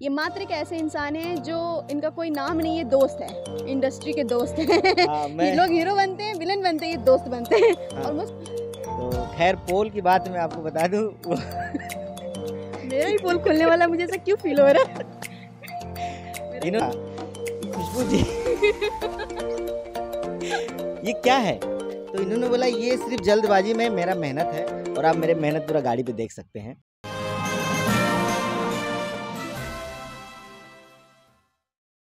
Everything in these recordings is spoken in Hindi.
ये मात्र एक ऐसे इंसान हैं जो इनका कोई नाम नहीं है, दोस्त है, इंडस्ट्री के दोस्त हैं। ये लोग हीरो बनते हैं, विलन बनते हैं, ये दोस्त बनते हैं। तो खैर पोल की बात मैं आपको बता दूं मेरा ही पोल खुलने वाला, मुझे ऐसा क्यों फील हो रहा है? खुशबू जी ये क्या है? तो इन्होंने बोला ये सिर्फ जल्दबाजी में मेरा मेहनत है और आप मेरे मेहनत पूरा गाड़ी पे देख सकते हैं।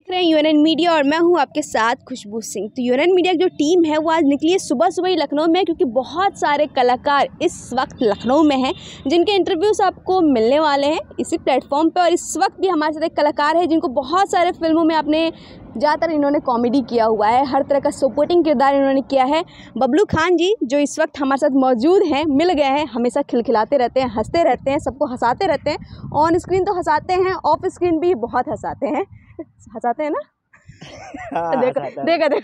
यूएनएन मीडिया और मैं हूं आपके साथ खुशबू सिंह। तो यूएनएन मीडिया की जो टीम है वो आज निकली है सुबह सुबह ही लखनऊ में, क्योंकि बहुत सारे कलाकार इस वक्त लखनऊ में हैं जिनके इंटरव्यूज़ आपको मिलने वाले हैं इसी प्लेटफॉर्म पे। और इस वक्त भी हमारे साथ एक कलाकार है जिनको बहुत सारे फिल्मों में आपने ज़्यादातर इन्होंने कॉमेडी किया हुआ है, हर तरह का सपोर्टिंग किरदार इन्होंने किया है। बबलू खान जी जो इस वक्त हमारे साथ मौजूद हैं, मिल गए हैं, हमेशा खिलखिलाते रहते हैं, हंसते रहते हैं, सबको हंसाते रहते हैं। ऑन स्क्रीन तो हंसाते हैं, ऑफ स्क्रीन भी बहुत हंसाते हैं। हंसाते हैं ना? हाँ, देखा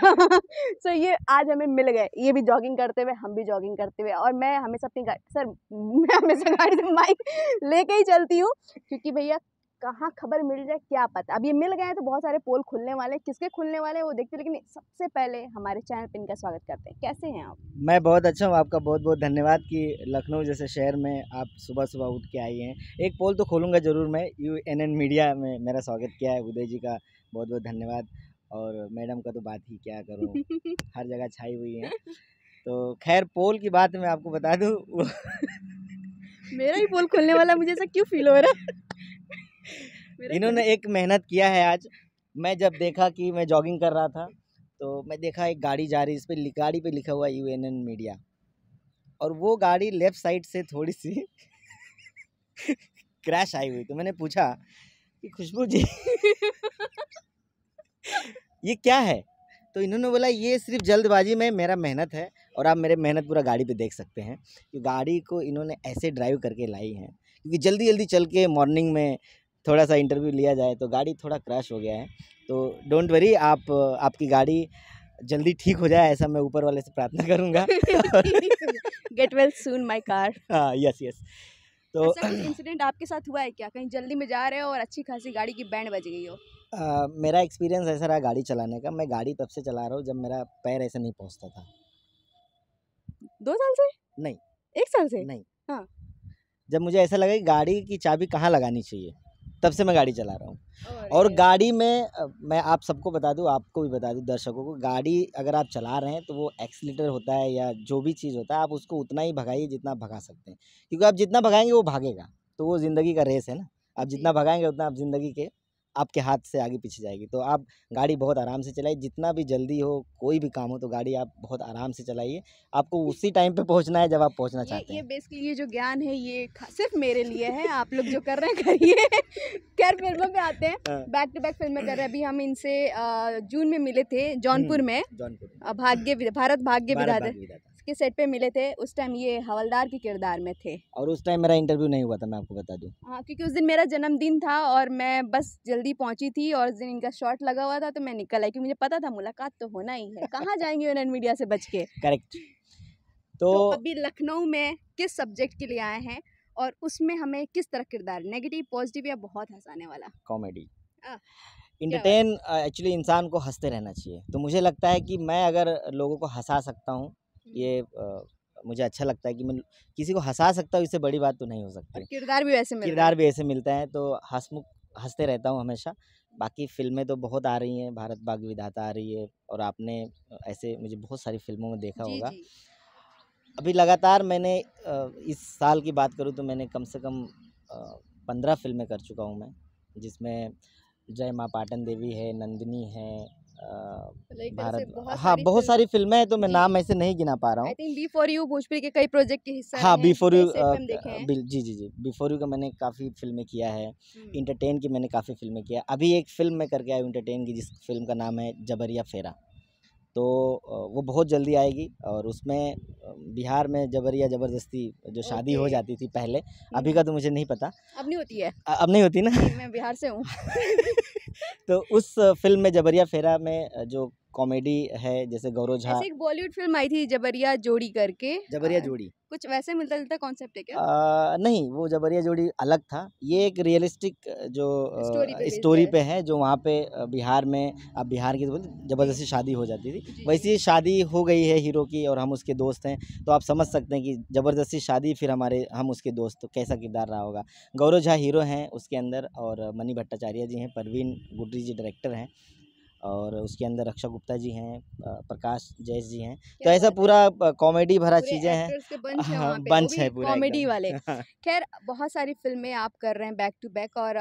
सो ये आज हमें मिल गए, ये भी जॉगिंग करते हुए, हम भी जॉगिंग करते हुए। और मैं हमेशा अपनी मैं हमेशा गाड़ी से माइक लेके ही चलती हूँ, क्योंकि भैया कहाँ खबर मिल जाए क्या पता। अब ये मिल गए हैं तो बहुत सारे पोल खुलने वाले, किसके खुलने वाले वो देखते हैं। लेकिन सबसे पहले हमारे चैनल पे इनका स्वागत करते हैं। कैसे हैं आप? मैं बहुत अच्छा हूँ, आपका बहुत बहुत धन्यवाद कि लखनऊ जैसे शहर में आप सुबह सुबह उठ के आई हैं। एक पोल तो खोलूँगा ज़रूर मैं। यूएनएन मीडिया में मेरा स्वागत किया है, उदय जी का बहुत बहुत धन्यवाद। और मैडम का तो बात ही क्या करूँ, हर जगह छाई हुई हैं। तो खैर पोल की बात मैं आपको बता दूँ मेरा ही पोल खुलने वाला, मुझे ऐसा क्यों फील हो रहा है? इन्होंने एक मेहनत किया है आज। मैं जब देखा कि मैं जॉगिंग कर रहा था तो मैं देखा एक गाड़ी जा रही, इस पे गाड़ी पे लिखा हुआ यूएनएन मीडिया, और वो गाड़ी लेफ्ट साइड से थोड़ी सी क्रैश आई हुई। तो मैंने पूछा कि खुशबू जी ये क्या है? तो इन्होंने बोला ये सिर्फ जल्दबाजी में मेरा मेहनत है और आप मेरे मेहनत पूरा गाड़ी पे देख सकते हैं। कि गाड़ी को इन्होंने ऐसे ड्राइव करके लाई है, क्योंकि जल्दी जल्दी चल के मॉर्निंग में थोड़ा सा इंटरव्यू लिया जाए तो गाड़ी थोड़ा क्रैश हो गया है। तो डोंट वरी, आपकी गाड़ी जल्दी ठीक हो जाए, ऐसा मैं ऊपर वाले से प्रार्थना करूँगा। Get well soon my car. हाँ, यस यस। तो ऐसा कुछ इंसिडेंट आपके साथ हुआ है क्या? कहीं जल्दी में जा रहे हो और अच्छी खासी गाड़ी की बैंड बज गई हो? मेरा एक्सपीरियंस ऐसा रहा गाड़ी चलाने का, मैं गाड़ी तब से चला रहा हूँ जब मेरा पैर ऐसे नहीं पहुँचता था। 2 साल से? नहीं। 1 साल से? नहीं। हाँ। जब मुझे ऐसा लगा कि गाड़ी की चाबी कहाँ लगानी चाहिए, तब से मैं गाड़ी चला रहा हूँ। और गाड़ी में मैं आप सबको बता दूँ, आपको भी बता दूँ, दर्शकों को, गाड़ी अगर आप चला रहे हैं तो वो एक्सीलेटर होता है या जो भी चीज़ होता है, आप उसको उतना ही भगाइए जितना आप भगा सकते हैं, क्योंकि आप जितना भगाएंगे वो भागेगा। तो वो ज़िंदगी का रेस है ना, आप जितना भगाएंगे उतना आप ज़िंदगी के आपके हाथ से आगे पीछे जाएगी। तो आप गाड़ी बहुत आराम से चलाइए, जितना भी जल्दी हो, कोई भी काम हो तो गाड़ी आप बहुत आराम से चलाइए। आपको उसी टाइम पे पहुंचना है जब आप पहुंचना चाहते हैं। ये बेसिकली ये जो ज्ञान है ये सिर्फ मेरे लिए है, आप लोग जो कर रहे हैं करिए। खैर फिल्मों पे आते हैं, बैक टू बैक फिल्में कर रहे हैं। अभी हम इनसे जून में मिले थे जौनपुर में, भारत भाग्य विधाता के सेट पे मिले थे। उस टाइम ये हवलदार के किरदार में थे और उस टाइम मेरा इंटरव्यू नहीं हुआ था, मैं आपको बता दूं। हाँ, क्योंकि उस दिन मेरा जन्मदिन था और मैं बस जल्दी पहुंची थी और उस दिन इनका शॉट लगा हुआ था तो मैं निकल आई, क्योंकि मुझे पता था मुलाकात तो होना ही है, कहाँ जाएंगे यूएनएन मीडिया से बच के। करेक्ट। तो अभी लखनऊ में किस सब्जेक्ट के लिए आए हैं और उसमें हमें किस तरह किरदार, नेगेटिव, पॉजिटिव या बहुत हंसाने वाला? Comedy, entertain. एक्चुअली इंसान को हंसते रहना चाहिए। तो मुझे लगता है कि मैं अगर लोगों को हंसा सकता हूँ, ये मुझे अच्छा लगता है कि मैं किसी को हंसा सकता हूँ, इससे बड़ी बात तो नहीं हो सकती। किरदार भी ऐसे मिलते हैं तो हंसते रहता हूँ हमेशा। बाकी फिल्में तो बहुत आ रही हैं, भारत भाग्य विधाता आ रही है और आपने ऐसे मुझे बहुत सारी फिल्मों में देखा होगा। अभी लगातार मैंने इस साल की बात करूँ तो मैंने कम से कम 15 फिल्में कर चुका हूँ मैं, जिसमें जय माँ पाटन देवी है, नंदिनी है, भारत, हाँ बहुत सारी फिल्में हैं। तो मैं नाम ऐसे नहीं गिना पा रहा हूँ। I think B for U Bhojpuri के कई प्रोजेक्ट के हिस्सा हाँ, बी फॉर यू, जी जी बी फॉर यू का मैंने काफ़ी फिल्में किया है। इंटरटेन की मैंने काफ़ी फिल्में किया। अभी एक फिल्म मैं करके आया इंटरटेन की, जिस फिल्म का नाम है जबरिया फेरा। तो वो बहुत जल्दी आएगी और उसमें बिहार में जबरिया ज़बरदस्ती जो शादी हो जाती थी पहले, अभी का तो मुझे नहीं पता। अब नहीं होती है? अब नहीं होती ना। मैं बिहार से हूँ। तो उस फिल्म में जबरिया फेरा में जो कॉमेडी है, जैसे गौरव झा, ऐसे एक बॉलीवुड फिल्म आई थी जबरिया जोड़ी करके, जबरिया जोड़ी, कुछ वैसे मिलता जुलता कॉन्सेप्ट है क्या? नहीं, वो जबरिया जोड़ी अलग था। ये एक रियलिस्टिक जो स्टोरी पे स्टोरी पे है, जो वहाँ पे बिहार में, अब बिहार की तो ज़बरदस्ती शादी हो जाती थी, वैसी शादी हो गई है हीरो की और हम उसके दोस्त हैं, तो आप समझ सकते हैं कि ज़बरदस्ती शादी, फिर हम उसके दोस्त, तो कैसा किरदार रहा होगा। गौरव झा हीरो हैं उसके अंदर, और मनी भट्टाचार्य जी हैं, परवीन गुडरी जी डायरेक्टर हैं, और उसके अंदर रक्षा गुप्ता जी हैं, प्रकाश जैस जी हैं। तो ऐसा पूरा कॉमेडी भरा चीज़ें हैं, बंच है हाँ, वहाँ पे, बंच वो भी है पूरा कॉमेडी एकदम। वाले। खैर बहुत सारी फिल्में आप कर रहे हैं बैक टू बैक, और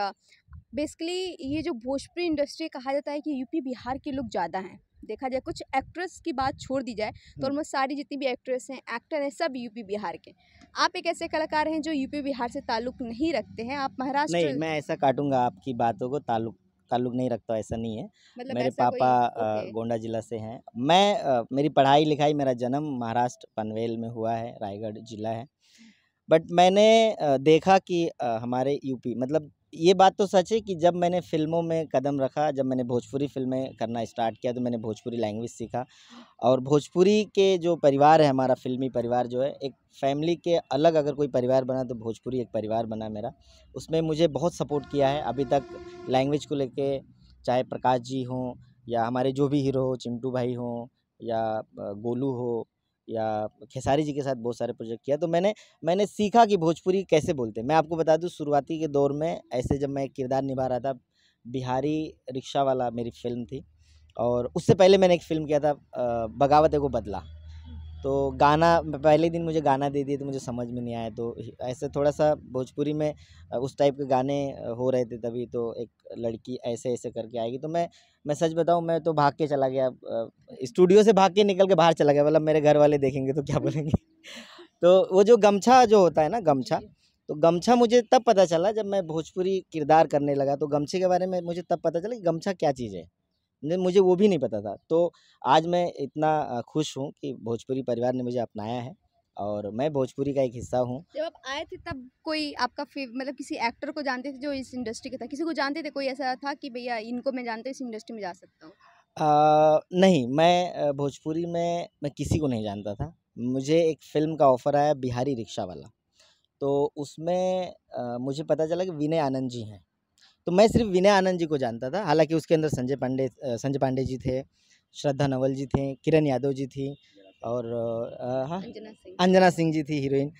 बेसिकली ये जो भोजपुरी इंडस्ट्री कहा जाता है कि यूपी बिहार के लोग ज़्यादा हैं। देखा जाए कुछ एक्ट्रेस की बात छोड़ दी जाए तो ऑलमोस्ट सारी जितनी भी एक्ट्रेस हैं, एक्टर हैं, सब यूपी बिहार के। आप एक ऐसे कलाकार हैं जो यूपी बिहार से ताल्लुक़ नहीं रखते हैं, आप नहीं, महाराष्ट्र, मैं ऐसा काटूंगा आपकी बातों को, ताल्लुक नहीं रखता, ऐसा नहीं है। मतलब मेरे ऐसा कोई, पापा ओके, गोंडा जिला से हैं। मैं मेरी पढ़ाई लिखाई, मेरा जन्म महाराष्ट्र पनवेल में हुआ है, रायगढ़ जिला है। बट मैंने देखा कि हमारे यूपी, मतलब ये बात तो सच है कि जब मैंने फ़िल्मों में कदम रखा, जब मैंने भोजपुरी फ़िल्में करना स्टार्ट किया, तो मैंने भोजपुरी लैंग्वेज सीखा, और भोजपुरी के जो परिवार है, हमारा फ़िल्मी परिवार जो है, एक फैमिली के अलग अगर कोई परिवार बना तो भोजपुरी एक परिवार बना मेरा। उसमें मुझे बहुत सपोर्ट किया है अभी तक लैंग्वेज को लेके, चाहे प्रकाश जी हों या हमारे जो भी हीरो हो, चिंटू भाई हों या गोलू हो या खेसारी जी के साथ बहुत सारे प्रोजेक्ट किया। तो मैंने सीखा कि भोजपुरी कैसे बोलते हैं। मैं आपको बता दूं, शुरुआती के दौर में ऐसे जब मैं एक किरदार निभा रहा था, बिहारी रिक्शा वाला मेरी फ़िल्म थी, और उससे पहले मैंने एक फ़िल्म किया था बगावत एगो बदला। तो गाना पहले दिन मुझे गाना दे दिए तो मुझे समझ में नहीं आया, तो ऐसे थोड़ा-सा भोजपुरी में उस टाइप के गाने हो रहे थे तभी, तो एक लड़की ऐसे-ऐसे करके आएगी, तो मैं सच बताऊँ, मैं तो भाग के चला गया, स्टूडियो से भाग के निकल के बाहर चला गया, मतलब मेरे घर वाले देखेंगे तो क्या बोलेंगे। तो वो जो गमछा जो होता है ना, गमछा, तो गमछा मुझे तब पता चला जब मैं भोजपुरी किरदार करने लगा, तो गमछे के बारे में मुझे तब पता चला कि गमछा क्या चीज़ है। नहीं, मुझे वो भी नहीं पता था। तो आज मैं इतना खुश हूँ कि भोजपुरी परिवार ने मुझे अपनाया है और मैं भोजपुरी का एक हिस्सा हूँ। जब आप आए थे तब कोई आपका मतलब किसी एक्टर को जानते थे जो इस इंडस्ट्री का था, किसी को जानते थे, कोई ऐसा था कि भैया इनको मैं जानता हूँ, इस इंडस्ट्री में जा सकता हूँ? नहीं, मैं भोजपुरी में मैं किसी को नहीं जानता था। मुझे एक फ़िल्म का ऑफ़र आया, बिहारी रिक्शा वाला, तो उसमें मुझे पता चला कि विनय आनंद जी हैं। तो मैं सिर्फ़ विनय आनंद जी को जानता था, हालाँकि उसके अंदर संजय पांडे जी थे, श्रद्धा नवल जी थे, किरण यादव जी थी, और हाँ, अंजना सिंह जी थी हीरोइन।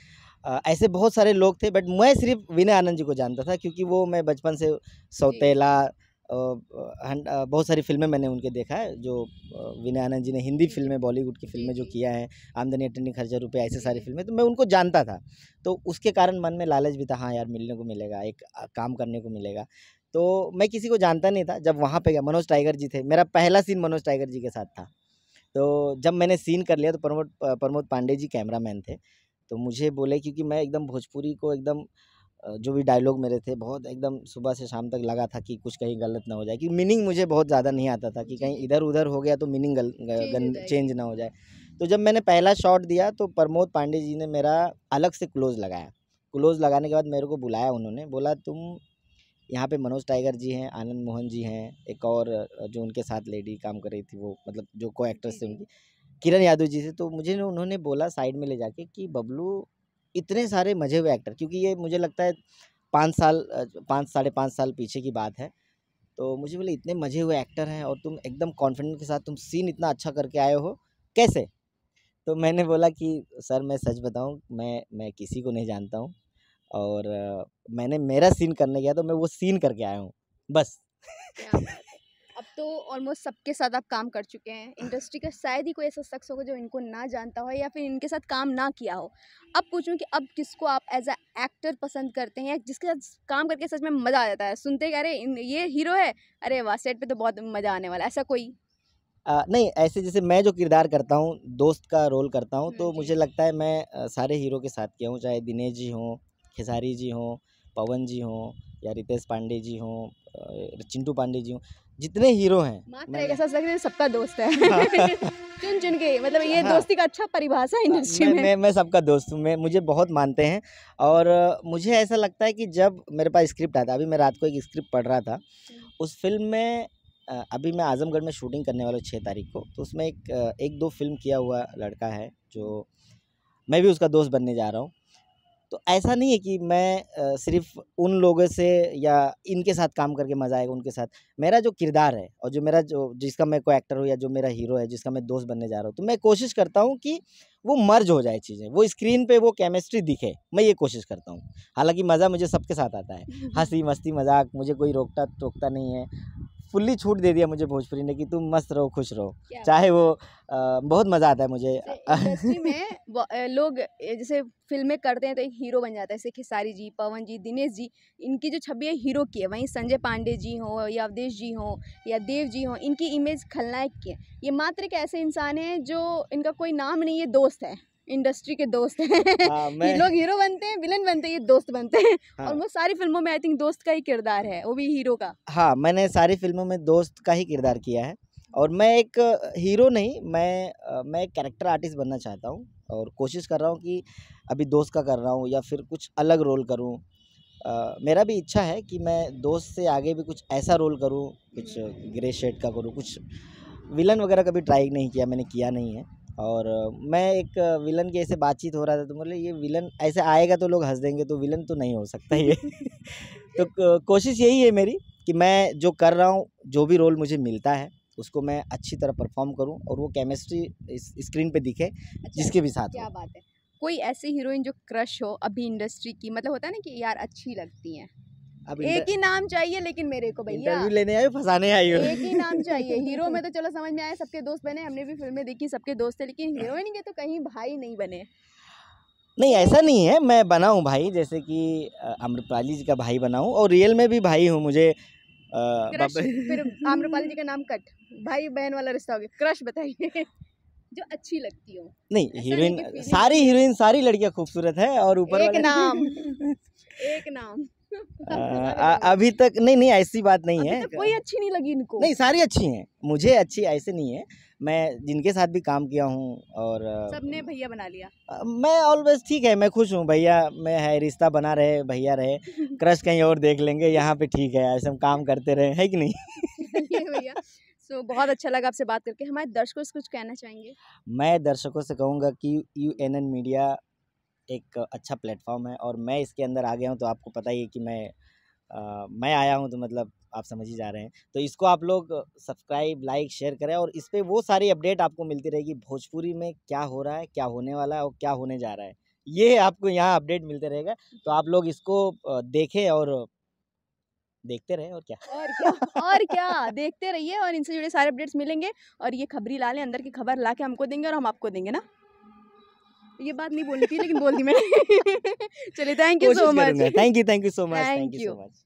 ऐसे बहुत सारे लोग थे, बट मैं सिर्फ़ विनय आनंद जी को जानता था, क्योंकि वो मैं बचपन से सौतेला, बहुत सारी फ़िल्में मैंने उनके देखा है, जो विनय आनंद जी ने हिंदी फ़िल्में, बॉलीवुड की फ़िल्में जो किया है, आमदनी अठन्नी खर्चा रुपया, ऐसे सारी फ़िल्में, तो मैं उनको जानता था। तो उसके कारण मन में लालच भी था, हाँ यार, मिलने को मिलेगा, एक काम करने को मिलेगा। तो मैं किसी को जानता नहीं था। जब वहाँ पे गया, मनोज टाइगर जी थे, मेरा पहला सीन मनोज टाइगर जी के साथ था। तो जब मैंने सीन कर लिया तो प्रमोद पांडे जी कैमरामैन थे। तो मुझे बोले, क्योंकि मैं एकदम भोजपुरी को एकदम जो भी डायलॉग मेरे थे, बहुत एकदम सुबह से शाम तक लगा था कि कुछ कहीं गलत ना हो जाए, क्योंकि मीनिंग मुझे बहुत ज़्यादा नहीं आता था कि कहीं इधर-उधर हो गया तो मीनिंग चेंज ना हो जाए। तो जब मैंने पहला शॉट दिया तो प्रमोद पांडे जी ने मेरा अलग से क्लोज़ लगाया। क्लोज़ लगाने के बाद मेरे को बुलाया उन्होंने, बोला तुम यहाँ पे मनोज टाइगर जी हैं, आनंद मोहन जी हैं, एक और जो उनके साथ लेडी काम कर रही थी, वो मतलब जो को एक्ट्रेस थी उनकी, किरण यादव जी से। तो मुझे उन्होंने बोला साइड में ले जाके कि बबलू, इतने सारे मजे हुए एक्टर, क्योंकि ये मुझे लगता है 5 साढ़े 5 साल पीछे की बात है। तो मुझे बोले इतने मजे हुए एक्टर हैं और तुम एकदम कॉन्फिडेंट के साथ तुम सीन इतना अच्छा करके आए हो, कैसे? तो मैंने बोला कि सर, मैं सच बताऊँ, मैं किसी को नहीं जानता हूँ, और मैंने मेरा सीन करने गया तो मैं वो सीन करके आया हूँ, बस। क्या बात है। अब तो ऑलमोस्ट सबके साथ आप काम कर चुके हैं। इंडस्ट्री का शायद ही कोई ऐसा शख्स होगा जो इनको ना जानता हो या फिर इनके साथ काम ना किया हो। अब पूछूं कि अब किसको आप एज अ एक्टर पसंद करते हैं, या जिसके साथ काम करके सच में मज़ा आ जाता है, सुनते कि अरे ये हीरो है, अरे वाह, सेट पे तो बहुत मज़ा आने वाला है, ऐसा कोई? नहीं, ऐसे जैसे मैं जो किरदार करता हूँ, दोस्त का रोल करता हूँ, तो जी। मुझे लगता है मैं सारे हीरो के साथ किया हूँ, चाहे दिनेश जी हों, खेसारी जी हों, पवन जी हों, या रितेश पांडे जी हों, चिंटू पांडे जी हों, जितने हीरो हैं मात्र एक ऐसा शख्स है सबका दोस्त है। हाँ। चुन चुन के, मतलब ये हाँ। दोस्ती का अच्छा परिभाषा है इंडस्ट्री में। मैं सबका दोस्त हूँ, मुझे बहुत मानते हैं, और मुझे ऐसा लगता है कि जब मेरे पास स्क्रिप्ट आता है, अभी मैं रात को एक स्क्रिप्ट पढ़ रहा था, उस फ़िल्म में अभी मैं आज़मगढ़ में शूटिंग करने वाला हूँ 6 तारीख को, तो उसमें एक 2 फ़िल्म किया हुआ लड़का है, जो मैं भी उसका दोस्त बनने जा रहा हूँ। तो ऐसा नहीं है कि मैं सिर्फ़ उन लोगों से या इनके साथ काम करके मज़ा आएगा उनके साथ। मेरा जो किरदार है और जो जिसका मैं को-एक्टर हूँ या जो मेरा हीरो है, जिसका मैं दोस्त बनने जा रहा हूँ, तो मैं कोशिश करता हूँ कि वो मर्ज हो जाए चीज़ें, वो स्क्रीन पे वो केमिस्ट्री दिखे, मैं ये कोशिश करता हूँ। हालाँकि मज़ा मुझे सबके साथ आता है, हँसी, मस्ती, मज़ाक, मुझे कोई रोकता-टोकता नहीं है। फुल्ली छूट दे दिया मुझे भोजपुरी ने कि तुम मस्त रहो, खुश रहो। चाहे वो बहुत मज़ा आता है मुझे। इंडस्ट्री में लोग जैसे फिल्में करते हैं तो एक हीरो बन जाता है, जैसे खेसारी जी, पवन जी, दिनेश जी, इनकी जो छवि है हीरो की है। वहीं संजय पांडे जी हों या अवधेश जी हों या देव जी हों, इनकी इमेज खलनायक की है। ये मात्र एक ऐसे इंसान हैं जो इनका कोई नाम नहीं है, दोस्त है, इंडस्ट्री के दोस्त हैं। ये लोग हीरो बनते हैं, विलन बनते हैं, ये दोस्त बनते हैं। हाँ। और वो सारी फिल्मों में आई थिंक दोस्त का ही किरदार है, वो भी हीरो का। हाँ, मैंने सारी फ़िल्मों में दोस्त का ही किरदार किया है और मैं एक हीरो नहीं, मैं एक कैरेक्टर आर्टिस्ट बनना चाहता हूँ और कोशिश कर रहा हूँ कि अभी दोस्त का कर रहा हूँ या फिर कुछ अलग रोल करूँ। मेरा भी इच्छा है कि मैं दोस्त से आगे भी कुछ ऐसा रोल करूँ, कुछ ग्रे शेड का करूँ, कुछ विलन वगैरह कभी ट्राई नहीं किया, मैंने किया नहीं है। और मैं एक विलन की ऐसे बातचीत हो रहा था तो बोले ये विलन ऐसे आएगा तो लोग हँस देंगे, तो विलन तो नहीं हो सकता ये। तो कोशिश यही है मेरी कि मैं जो कर रहा हूँ, जो भी रोल मुझे मिलता है, उसको मैं अच्छी तरह परफ़ॉर्म करूँ और वो केमिस्ट्री स्क्रीन पे दिखे, जिसके भी साथ क्या हो। बात है। कोई ऐसी हीरोइन जो क्रश हो अभी इंडस्ट्री की, मतलब होता है ना कि यार अच्छी लगती हैं, अब एक ही नाम चाहिए लेकिन मेरे को भैया इंटरव्यू लेने आई हो, फँसाने आई हो? एक ही नाम चाहिए। हीरो में तो चलो समझ में आया, सबके दोस्त बने, हमने भी फिल्में देखी, सबके दोस्त थे, लेकिन हीरोइन के तो कहीं भाई नहीं बने। नहीं, ऐसा नहीं है, मैं बना हूँ भाई, जैसे कि आम्रपाली जी का भाई बना हूँ और रियल में भी भाई हूँ मुझे। क्रश, फिर आम्रपाली जी का नाम कट, भाई बहन वाला रिश्ता हो गया। क्रश बताइए जो अच्छी लगती हो। नहीं, ऐसा हीरोइन नहीं कि feeling सारी होती है। हीरोइन सारी लड़कियां खूबसूरत है और ऊपर एक वाले नाम, एक नाम। अभी तक नहीं, ऐसी बात नहीं अभी है। तक कोई अच्छी नहीं लगी इनको। नहीं, सारी अच्छी हैं, मुझे अच्छी ऐसे नहीं है। मैं जिनके साथ भी काम किया हूँ और सबने भैया बना लिया। मैं ऑलवेज ठीक है, मैं खुश हूँ, भैया में है, रिश्ता बना रहे, भैया रहे, क्रश कहीं और देख लेंगे, यहाँ पे ठीक है, ऐसे हम काम करते रहे, है कि नहीं? ये भैया, सो बहुत अच्छा लगा आपसे बात करके। हमारे दर्शकों से कुछ कहना चाहेंगे? मैं दर्शकों से कहूँगा कि यूएनएन मीडिया एक अच्छा प्लेटफॉर्म है और मैं इसके अंदर आ गया हूँ, तो आपको पता ही है कि मैं आया हूँ, तो मतलब आप समझ ही जा रहे हैं। तो इसको आप लोग सब्सक्राइब, लाइक, शेयर करें और इस पे वो सारी अपडेट आपको मिलती रहेगी, भोजपुरी में क्या हो रहा है, क्या होने वाला है और क्या होने जा रहा है। ये आपको यहाँ अपडेट मिलते रहेगा, तो आप लोग इसको देखें और देखते रहें, और क्या। और क्या देखते रहिए और इनसे जुड़े सारे अपडेट्स मिलेंगे। और ये खबरी लाल अंदर की खबर ला के हमको देंगे और हम आपको देंगे ना। ये बात नहीं बोलनी थी लेकिन बोल दी मैंने। चलिए, थैंक यू सो कोशिश मच। करूँगा। Thank you so much, thank thank you you. So much.